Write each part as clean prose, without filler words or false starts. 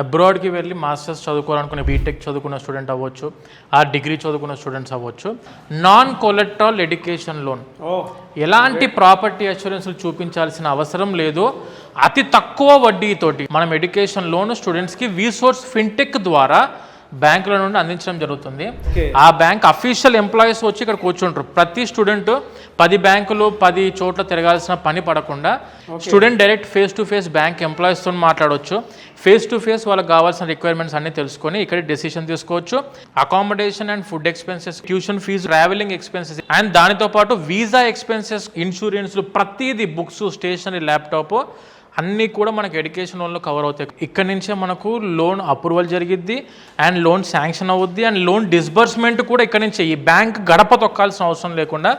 అబ్రాడ్కి వెళ్ళి masters చదువుకోవాలనుకునే BTech చదువుకున్న student అవ్వచ్చు, ఆ డిగ్రీ చదువుకున్న స్టూడెంట్స్ అవ్వచ్చు. నాన్ కొలెట్రల్ ఎడ్యుకేషన్ లోన్, ఎలాంటి ప్రాపర్టీ అష్యూరెన్స్లు చూపించాల్సిన అవసరం లేదు. అతి తక్కువ వడ్డీతోటి మనం ఎడ్యుకేషన్ లోన్ స్టూడెంట్స్కి వీసోర్స్ ఫిన్టెక్ ద్వారా బ్యాంకుల నుండి అందించడం జరుగుతుంది. ఆ బ్యాంక్ అఫీషియల్ ఎంప్లాయీస్ వచ్చి ఇక్కడ కూర్చుంటారు. ప్రతి స్టూడెంట్ 10 బ్యాంకులు 10 చోట్ల తిరగాల్సిన పని పడకుండా student direct face to face bank ఎంప్లాయీస్తో మాట్లాడవచ్చు. ఫేస్ టు ఫేస్ వాళ్ళకి కావాల్సిన రిక్వైర్మెంట్స్ అన్ని తెలుసుకొని ఇక్కడ డెసిషన్ తీసుకోవచ్చు. Accommodation and food expenses, tuition fees, travelling expenses and దానితో పాటు వీసా ఎక్స్పెన్సెస్, ఇన్సూరెన్స్లు, ప్రతిదీ, బుక్స్, స్టేషనరీ, ల్యాప్టాప్ అన్నీ కూడా మనకు ఎడ్యుకేషన్ లోన్లో కవర్ అవుతాయి. ఇక్కడ నుంచే మనకు లోన్ అప్రూవల్ జరిగిద్ది అండ్ లోన్ శాంక్షన్ అవుద్ది అండ్ లోన్ డిస్బర్స్మెంట్ కూడా ఇక్కడ నుంచే. ఈ బ్యాంక్ గడప తొక్కాల్సిన అవసరం లేకుండా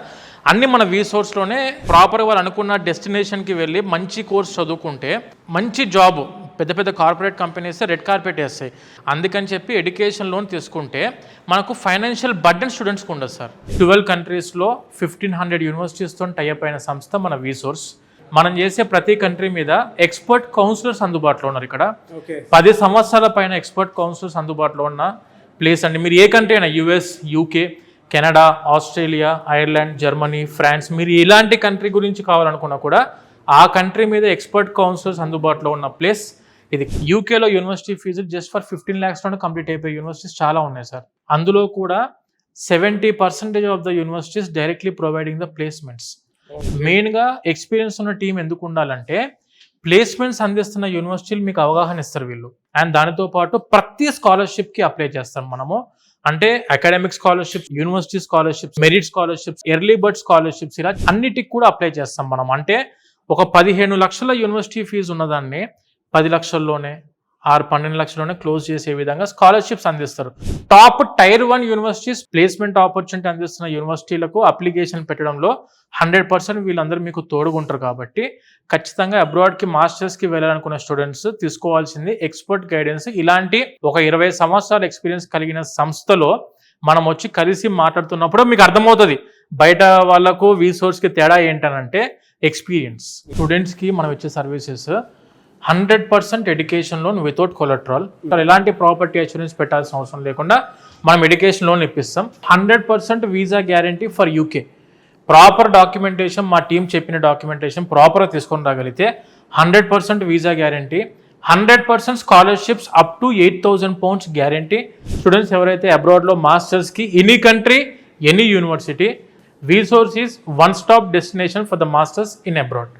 అన్నీ మన వీసోర్స్లోనే ప్రాపర్గా వాళ్ళు అనుకున్న డెస్టినేషన్కి వెళ్ళి మంచి కోర్స్ చదువుకుంటే మంచి జాబ్, పెద్ద పెద్ద కార్పొరేట్ కంపెనీస్ రెడ్ కార్పెట్ వేస్తాయి. అందుకని చెప్పి ఎడ్యుకేషన్ లోన్ తీసుకుంటే మనకు ఫైనాన్షియల్ బర్డెన్ స్టూడెంట్స్కి ఉండదు సార్. 12 కంట్రీస్లో 1500 యూనివర్సిటీస్తో టైఅప్ అయిన సంస్థ మన వీసోర్స్. మనం చేసే ప్రతి కంట్రీ మీద ఎక్స్పర్ట్ కౌన్సిలర్స్ అందుబాటులో ఉన్నారు. ఇక్కడ 10 సంవత్సరాల పైన ఎక్స్పర్ట్ కౌన్సిలర్స్ అందుబాటులో ఉన్న ప్లేస్ అండి. మీరు ఏ కంట్రీ అయినా, US, UK, Canada, Australia, Ireland, Germany, France, మీరు ఎలాంటి కంట్రీ గురించి కావాలనుకున్నా కూడా ఆ కంట్రీ మీద ఎక్స్పర్ట్ కౌన్సిలర్స్ అందుబాటులో ఉన్న ప్లేస్ ఇది. యూకేలో యూనివర్సిటీ ఫీజులు జస్ట్ ఫర్ 15 lakhsలోనే కంప్లీట్ అయిపోయే యూనివర్సిటీస్ చాలా ఉన్నాయి సార్. అందులో కూడా 70% of the universities directly providing the placements. మెయిన్గా ఎక్స్పీరియన్స్ ఉన్న టీం ఎందుకు ఉండాలంటే ప్లేస్మెంట్స్ అందిస్తున్న యూనివర్సిటీలు మీకు అవగాహన ఇస్తారు వీళ్ళు. అండ్ దానితో పాటు ప్రతి స్కాలర్షిప్కి అప్లై చేస్తాం మనము. అంటే academic scholarships, university scholarships, merit scholarships, early bird scholarships, ఇలా అన్నిటికి కూడా అప్లై చేస్తాం మనం. అంటే ఒక 15 లక్షల యూనివర్సిటీ ఫీజు ఉన్నదాన్ని 10 లక్షల్లోనే 12 లక్షల్లోనే క్లోజ్ చేసే విధంగా స్కాలర్షిప్స్ అందిస్తారు. Top tier 1 universities placement opportunity అందిస్తున్న యూనివర్సిటీలకు అప్లికేషన్ పెట్టడంలో 100% వీళ్ళందరూ మీకు తోడుగుంటారు. కాబట్టి ఖచ్చితంగా అబ్రాడ్కి మాస్టర్స్కి వెళ్ళాలనుకున్న స్టూడెంట్స్ తీసుకోవాల్సింది ఎక్స్పర్ట్ గైడెన్స్. ఇలాంటి ఒక 20 సంవత్సరాల ఎక్స్పీరియన్స్ కలిగిన సంస్థలో మనం వచ్చి కలిసి మాట్లాడుతున్నప్పుడు మీకు అర్థమవుతుంది బయట వాళ్ళకు వీసోర్స్కి తేడా ఏంటనంటే ఎక్స్పీరియన్స్. స్టూడెంట్స్కి మనం ఇచ్చే services 100% education loan without collateral. ఎలాంటి ప్రాపర్టీ అష్యూరెన్స్ పెట్టాల్సిన అవసరం లేకుండా మనం ఎడ్యుకేషన్ లోన్ ఇప్పిస్తాం. 100% visa guarantee for UK. Proper documentation, మా టీం చెప్పిన డాక్యుమెంటేషన్ ప్రాపర్గా తీసుకొని రాగలిగితే 100% visa guarantee, 100% scholarships up to 8,000 pounds guarantee. Students ఎవరైతే అబ్రాడ్లో మాస్టర్స్కి any country, any university, VSource is one stop destination for the masters in abroad.